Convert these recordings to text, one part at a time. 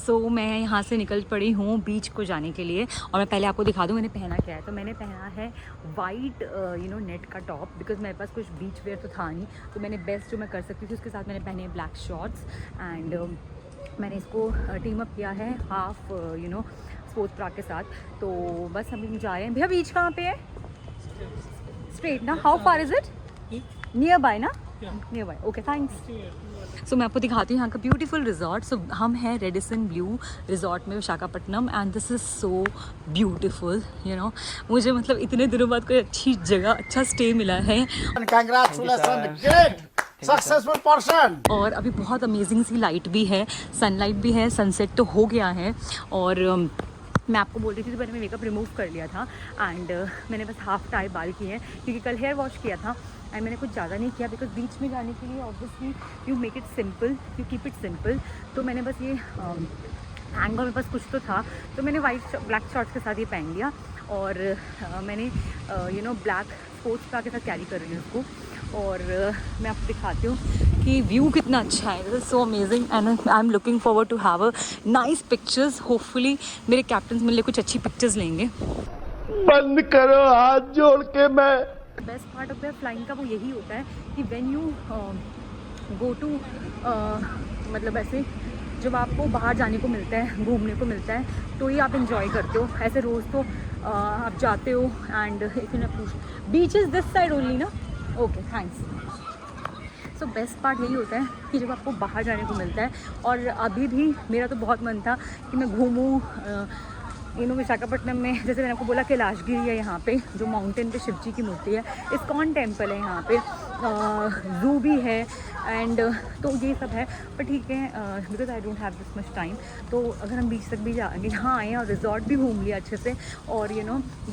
सो मैं यहाँ से निकल पड़ी हूँ बीच को जाने के लिए। और मैं पहले आपको दिखा दूँ मैंने पहना क्या है। तो मैंने पहना है वाइट नेट का टॉप, बिकॉज मेरे पास कुछ बीच वेयर तो था नहीं, तो मैंने बेस्ट जो मैं कर सकती थी उसके साथ मैंने पहने ब्लैक शॉर्ट्स। एंड मैंने इसको टीम अप किया है हाफ स्पोर्ट्स ब्रा के साथ। तो बस हम जा रहे हैं। भैया बीच कहाँ पे है? स्ट्रेट ना? How far is it? Nearby ना? Nearby, okay thanks. So मैं आपको दिखाती हूँ यहाँ का ब्यूटीफुल रिजॉर्ट। सो हम हैं रेडिसन ब्लू रिजॉर्ट में Visakhapatnam, and this is so beautiful मुझे मतलब इतने दिनों बाद कोई अच्छी जगह अच्छा स्टे मिला है। Successful person. और अभी बहुत अमेजिंग सी लाइट भी है, सनलाइट भी है, सनसेट तो हो गया है। और मैं आपको बोल रही थी तो मैंने मेकअप रिमूव कर लिया था, एंड मैंने बस हाफ टाई बाल किए हैं क्योंकि कल हेयर वॉश किया था, एंड मैंने कुछ ज़्यादा नहीं किया बिकॉज बीच में जाने के लिए obviously you make it simple, you keep it simple. तो मैंने बस ये हैंग में बस कुछ तो था तो मैंने वाइट ब्लैक शॉर्ट्स के साथ ये पहन लिया। और मैंने ब्लैक स्पोर्ट्स ब्रा के साथ कैरी कर रही हूँ उसको। और मैं आपको दिखाती हूँ कि व्यू कितना अच्छा है। This is so amazing and I am looking forward to have a nice pictures. Hopefully मेरे कैप्टन मेरे लिए कुछ अच्छी पिक्चर्स लेंगे। बंद करो हाथ जोड़ के। मैं best part of the flying का वो यही होता है कि व्हेन यू गो टू मतलब ऐसे जब आपको बाहर जाने को मिलता है, घूमने को मिलता है, तो ये आप इंजॉय करते हो। ऐसे रोज़ तो आप जाते हो। एंड इफ यू पूछ beach is this side only ना? Okay thanks. So best part यही होता है कि जब आपको बाहर जाने को मिलता है। और अभी भी मेरा तो बहुत मन था कि मैं घूमूँ विशाखापट्टनम में। जैसे मैंने आपको बोला कैलाशगिरी है यहाँ पे, जो माउंटेन पे शिव जी की मूर्ति है, इस्कॉन टेम्पल है यहाँ पे, ज़ू भी है, एंड तो ये सब है। पर ठीक है because I don't have this much time, तो अगर हम बीच तक भी जाएंगे, यहाँ आए और रिजॉर्ट भी घूम लिया अच्छे से, और ये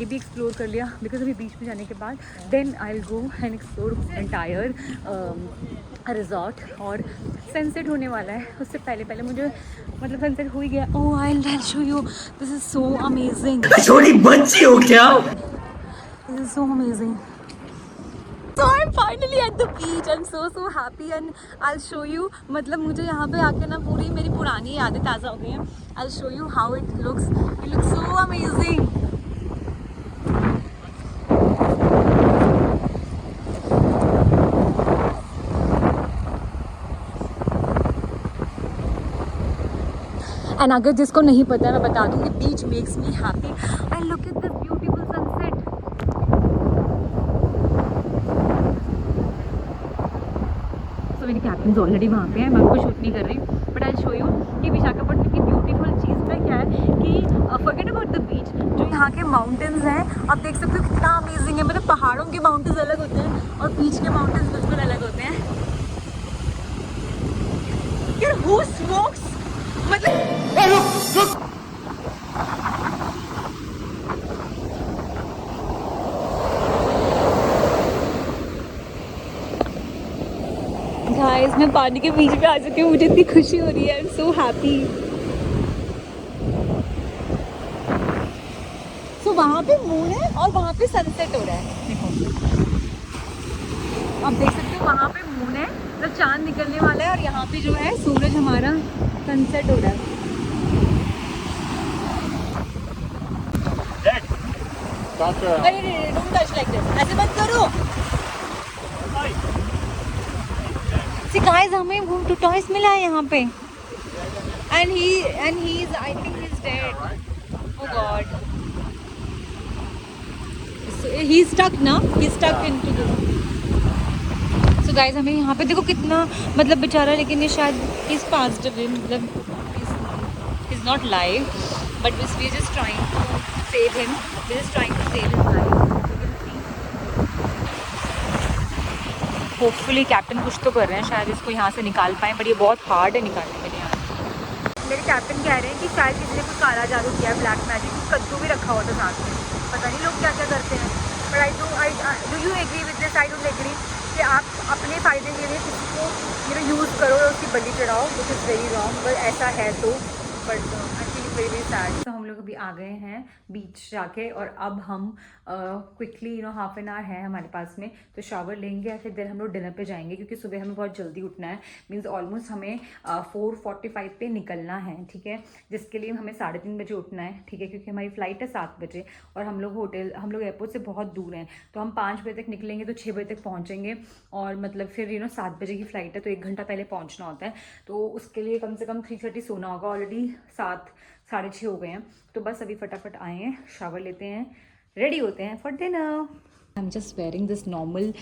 भी एक्सप्लोर कर लिया। बिकॉज अभी बीच में जाने के बाद then I will go and explore entire resort. और सनसेट होने वाला है, उससे पहले पहले मुझे मतलब सनसेट हो ही गया। Oh I will show you, this is so amazing. छोटी बच्ची हो क्या? This is so amazing. So I'm finally at the beach. I'm so happy and I'll show you. मतलब मुझे यहाँ पे आके ना पूरी मेरी पुरानी यादें ताज़ा हो गई हैं। I'll show you how it looks. It looks so amazing. And अगर जिसको नहीं पता है मैं बता दूँ कि beach makes me happy. And look at this beautiful sunset. So मेरी कैप्टन ऑलरेडी वहाँ पे है, मैं आपको शूट नहीं कर रही, बट आई शो यू कि विशाखापट्टनम की ब्यूटीफुल चीज़ पे क्या है कि फॉरगेट अबाउट द बीच, जो यहाँ के माउंटेन्स हैं आप देख सकते हो कितना अमेजिंग है। मतलब पहाड़ों के माउंटेन्स अलग होते हैं और बीच के माउंटेन्स बिल्कुल अलग होते हैं। यार हु स्मोक्स मतलब गाइस मैं पानी के बीच में आ चुकी हूँ, मुझे इतनी खुशी हो रही है। I am so happy. सो वहाँ पे मून है और वहाँ पे सनसेट हो रहा है। देखो आप देख सकते हो वहाँ पे मून है, तो चांद निकलने वाला है, और यहाँ पे जो है सूरज हमारा सनसेट हो रहा है। अरे डोंट टच लाइक दिस, ऐसे मत करो। सी गाइस हमें वो टॉर्टॉइस मिला है यहाँ पे, and he is I think he is dead. Oh god, he stuck ना, he stuck into this. So guys हमें यहाँ पे देखो कितना मतलब बेचारा, लेकिन ये शायद इज पास्ड अवे, मतलब is not live, but we are just trying to save him, we are just trying to save his life. Hopefully captain कुछ तो कर रहे हैं, शायद इसको यहाँ से निकाल पाएँ, बट ये बहुत हार्ड है निकालने के लिए। मेरे कैप्टन कह रहे हैं कि शायद किसी ने कुछ काला जादू किया है, ब्लैक मैजिक, कुछ कद्दू भी रखा हुआ था साथ में, पता नहीं लोग क्या क्या करते हैं। But do you agree with this? I don't agree कि आप अपने फ़ायदे के लिए किसी को यूज़ करो और उसकी बलि चढ़ाओ, which is very wrong. But ऐसा है तो, but I feel very very sad. तो हम लोग अभी आ गए हैं बीच जाके और अब हम क्विकली हाफ एन आवर है हमारे पास में, तो शावर लेंगे या फिर देर हम लोग डिनर पे जाएंगे क्योंकि सुबह हमें बहुत जल्दी उठना है। मीन्स ऑलमोस्ट हमें 4:45 पे निकलना है, ठीक है, जिसके लिए हमें 3:30 बजे उठना है, ठीक है, क्योंकि हमारी फ़्लाइट है 7 बजे और हम लोग एयरपोर्ट से बहुत दूर हैं, तो हम 5 बजे तक निकलेंगे तो 6 बजे तक पहुँचेंगे और मतलब फिर 7 बजे की फ़्लाइट है तो 1 घंटा पहले पहुँचना होता है, तो उसके लिए कम से कम 3:30 सोना होगा। ऑलरेडी 7 साढ़े 6 हो गए हैं, तो बस अभी फटाफट आए हैं, शावर लेते हैं, रेडी होते हैं for dinner. I am just wearing this normal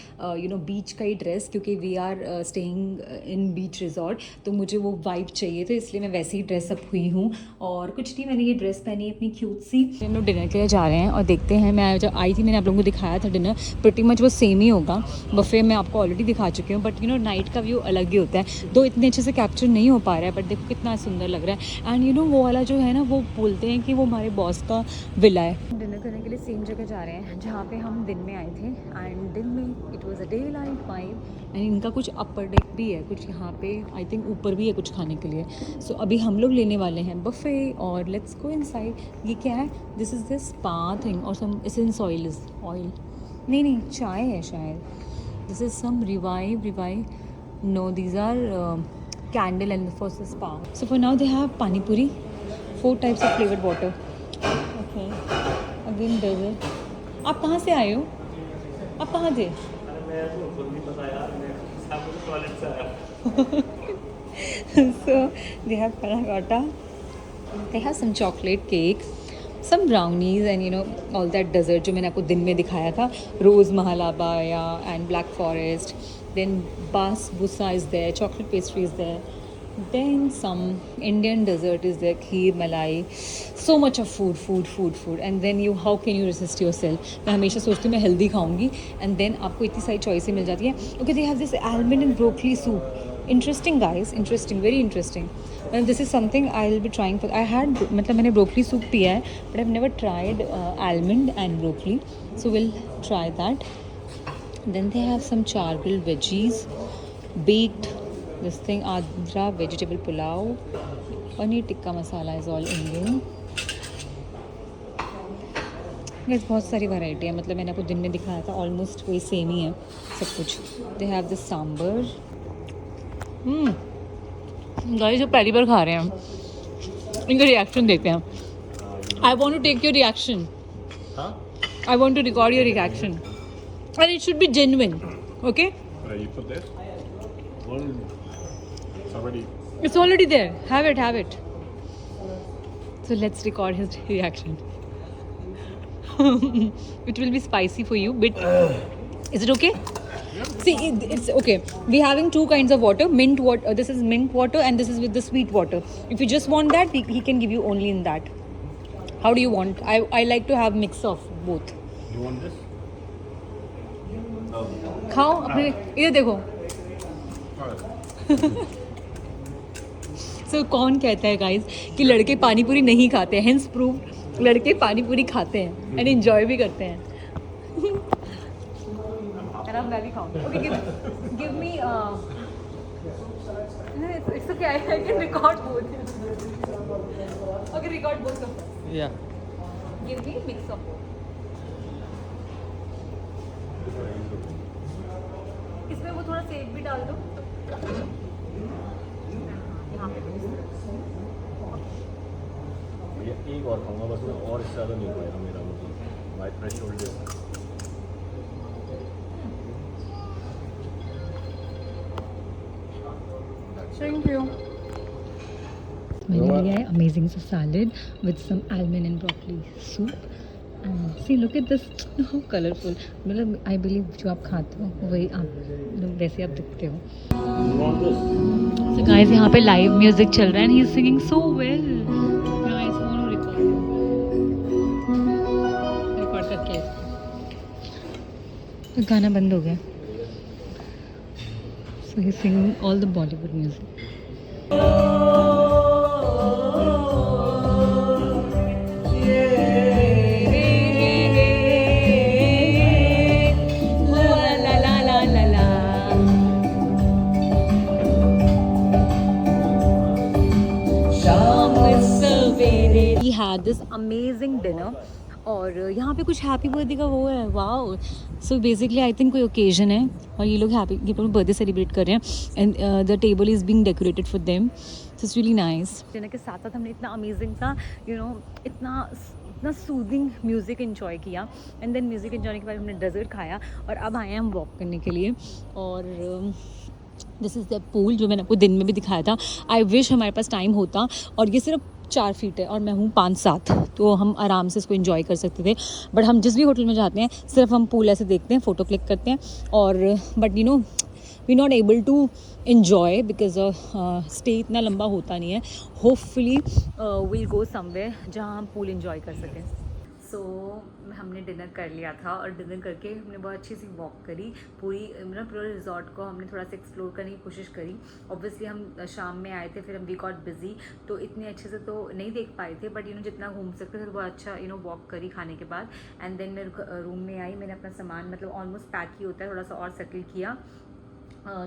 beach का ही ड्रेस क्योंकि we are staying in beach resort, तो मुझे वो वाइब चाहिए, तो इसलिए मैं वैसे ही ड्रेसअप हुई हूँ और कुछ नहीं, मैंने ये ड्रेस पहनी है अपनी क्यूट सी। हम लोग डिनर के लिए जा रहे हैं और देखते हैं, मैं जब आई थी मैंने आप लोगों को दिखाया था डिनर, प्रिटी मच वो सेम ही होगा, बफे मैं आपको ऑलरेडी दिखा चुकी हूँ, बट नाइट का व्यू अलग ही होता है, दो इतने अच्छे से कैप्चर नहीं हो पा रहा है, बट देखो कितना सुंदर लग रहा है। एंड वो वाला जो है ना, वो बोलते हैं कि वो हमारे बॉस का विला है। डिनर करने के लिए सेम जगह जा रहे हैं जहाँ पे हम दिन में आए थे, एंड दिन में it was a day light vibe, and इनका कुछ अपर डेक भी है, कुछ यहाँ पे आई थिंक ऊपर भी है कुछ खाने के लिए। सो अभी हम लोग लेने वाले हैं बफे और लेट्स गो इनसाइड। ये क्या है? This is this spa thing और सम एसेंस ऑयल नहीं चाय है शायद। This is some revive no, these are candle and for spa. So for now they have pani puri, 4 types of flavoured water, okay, again dessert. आप कहाँ से आए हो? आप कहाँ थे? So they have panna cotta, they have some chocolate cake, some brownies and all that dessert जो मैंने आपको दिन में दिखाया था, rose mahalabaya and black forest, then basbousa is there, chocolate pastry is there, then some Indian dessert is there, kheer, malai, so much of food and then how can you resist yourself? मैं हमेशा सोचती हूँ मैं healthy खाऊंगी and then आपको इतनी सारी चॉइसें मिल जाती हैं। Okay, they have this almond and broccoli soup, interesting guys, interesting, very interesting, and this is something I'll be trying for. I had मतलब मैंने broccoli soup पिया है but I've never tried almond and broccoli, so we'll try that. Then they have some char-grilled veggies, baked this thing, Andhra vegetable pulao, paneer tikka masala is all Indian. Yes, बहुत सारी variety है, मतलब मैंने आपको दिन में दिखाया था, ऑलमोस्ट वही सेम ही है सब कुछ। They have this sambar. Guys जो पहली बार खा रहे हैं इनका रिएक्शन देखते हैं। I want to take your reaction, I want to record your reaction and it should be genuine, okay? You put this? It's already there. Have it. So let's record his reaction. It will be spicy for you, but is it okay? See, it's okay. We're having 2 kinds of water. Mint water. This is mint water, and this is with the sweet water. If you just want that, he can give you only in that. How do you want? I like to have mix of both. You want this? खाओ अपने, इधर देखो। So, कौन कहता है guys कि लड़के पानी पूरी नहीं खाते हैं? हेंस प्रूव लड़के पानी पूरी खाते हैं एंड एंजॉय भी करते हैं। मैं भी खाऊंगी। Okay, give me it's okay, I can record both. Okay, record both of. या गिव मी मिक्स ऑफ। इसमें वो थोड़ा सेब भी डाल दो यहाँ पे। ये एक और खाऊंगा बस, मैं और इससे ज़्यादा नहीं खाएगा, मेरा मतलब my threshold is. Thank you. मैंने लिया है अमेजिंग सा salad with some almond and broccoli soup. See look at this, how colourful. मतलब आई बिलीव जो आप खाते हो वही आप वैसे आप दिखते हो। So guys, यहाँ पे लाइव म्यूजिक चल रहा है and he is singing so well. Guys, want to record करके तो गाना बंद हो गया। So he is singing all the Bollywood music. We had this amazing dinner. और यहाँ पे कुछ हैप्पी बर्थडे का वो है, wow. So basically I think कोई ओकेजन है और ये लोग हैप्पी, ये लोग बर्थडे सेलिब्रेट कर रहे हैं and the table is being decorated for them, so it's really nice. Dinner के साथ साथ हमने इतना अमेजिंग सा इतना सूदिंग म्यूज़िक इन्जॉय किया एंड देन म्यूज़िक इन्जॉय के बाद हमने डेजर्ट खाया और अब आए हैं हम वॉक करने के लिए। और दिस इज़ द पूल जो मैंने आपको दिन में भी दिखाया था। आई विश हमारे पास टाइम होता, और ये सिर्फ 4 फीट है और मैं हूँ 5-7, तो हम आराम से इसको एंजॉय कर सकते थे। बट हम जिस भी होटल में जाते हैं सिर्फ हम पूल ऐसे देखते हैं, फ़ोटो क्लिक करते हैं, और but you know we not able to enjoy because stay इतना लंबा होता नहीं है। होपफुली विल गो समवेयर जहाँ हम पूल इन्जॉय कर सकें। सो हमने डिनर कर लिया था और डिनर करके हमने बहुत अच्छी सी वॉक करी, पूरे रिजॉर्ट को हमने थोड़ा सा एक्सप्लोर करने की कोशिश करी। ऑब्वियसली हम शाम में आए थे, फिर हम वी गॉट बिजी, तो इतने अच्छे से तो नहीं देख पाए थे, बट जितना घूम सकते थे तो बहुत अच्छा वॉक करी खाने के बाद। एंड देन मैं रूम में आई, मैंने अपना सामान ऑलमोस्ट पैक ही होता है, थोड़ा सा और सेटल किया,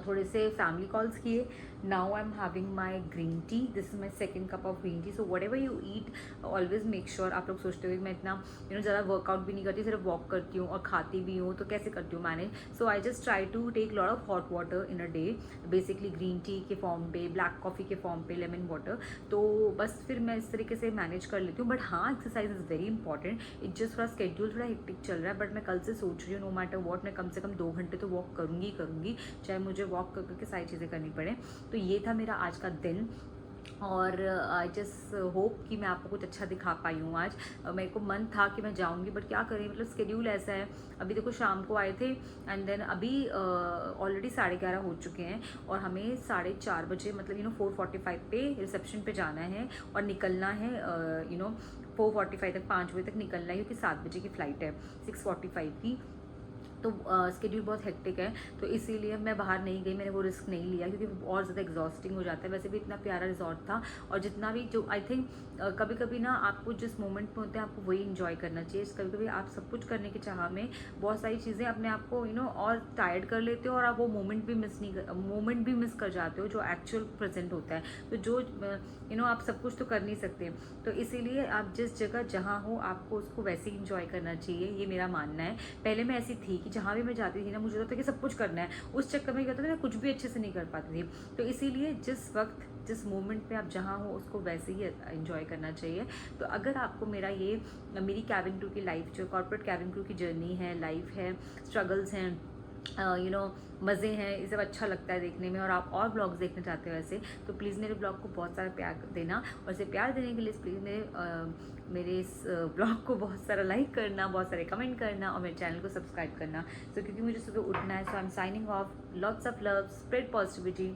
थोड़े से फैमिली कॉल्स किए। Now I am having my green tea, this is my second cup of green tea. So what ever you eat always make sure, आप लोग सोचते हो कि मैं इतना ज़्यादा वर्कआउट भी नहीं करती, सिर्फ वॉक करती हूँ और खाती भी हूँ, तो कैसे करती हूँ मैंने। So I just try to take lot of hot water in a day, basically green tea के फॉर्म पे, ब्लैक कॉफ़ी के फॉर्म पे, लेमन वाटर, तो बस फिर मैं इस तरीके से मैनेज कर लेती हूँ। बट हाँ, exercise is very important. It just थोड़ा स्केड्यूल थोड़ा हेक्टिक चल रहा है, बट मैं कल से सोच रही हूँ नो मैटर वॉट, मैं कम से कम 2 घंटे तो वॉक करूँगी, चाहे मुझे वॉक करके सारी चीज़ें करनी पड़े। तो ये था मेरा आज का दिन, और आई जस्ट होप कि मैं आपको कुछ अच्छा दिखा पाई हूँ आज। मेरे को मन था कि मैं जाऊँगी, बट क्या करें, स्केड्यूल ऐसा है। अभी देखो शाम को आए थे एंड देन अभी ऑलरेडी 11:30 हो चुके हैं और हमें 4:30 बजे 4:45 पे रिसेप्शन पे जाना है और निकलना है 4:45 तक, 5 बजे तक निकलना है, क्योंकि 7 बजे की फ़्लाइट है, 6:45 की। तो स्केड्यूल बहुत हेक्टिक है, तो इसीलिए मैं बाहर नहीं गई, मैंने वो रिस्क नहीं लिया, क्योंकि और ज़्यादा एग्जॉस्टिंग हो जाता है। वैसे भी इतना प्यारा रिजॉर्ट था, और जितना भी जो आई थिंक कभी कभी ना आपको जिस मोमेंट में होते हैं आपको वही इंजॉय करना चाहिए। कभी कभी आप सब कुछ करने की चाह में बहुत सारी चीज़ें अपने आप को और टायर्ड कर लेते हो, और आप वो मोमेंट भी मिस कर जाते हो जो एक्चुअल प्रेजेंट होता है। तो जो आप सब कुछ तो कर नहीं सकते, तो इसीलिए आप जिस जगह जहाँ हो आपको उसको वैसे ही इंजॉय करना चाहिए, ये मेरा मानना है। पहले मैं ऐसी थी कि जहाँ भी मैं जाती थी ना, मुझे लगता था कि सब कुछ करना है, उस चक्कर में क्या होता था, मैं कुछ भी अच्छे से नहीं कर पाती थी। तो इसीलिए जिस वक्त जिस मोमेंट पे आप जहाँ हो उसको वैसे ही एंजॉय करना चाहिए। तो अगर आपको मेरी कैबिन क्रू की लाइफ, जो कॉर्पोरेट कैबिन क्रू की जर्नी है, लाइफ है, स्ट्रगल्स हैं, मज़े हैं, ये सब अच्छा लगता है देखने में, और आप और ब्लॉग्स देखना चाहते हो ऐसे, तो प्लीज़ मेरे ब्लॉग को बहुत सारा प्यार देना, और इसे प्यार देने के लिए प्लीज़ मेरे इस ब्लॉग को बहुत सारा लाइक करना, बहुत सारे कमेंट करना, और मेरे चैनल को सब्सक्राइब करना। तो क्योंकि मुझे सुबह उठना है, so I am signing off. Lots of love, spread positivity.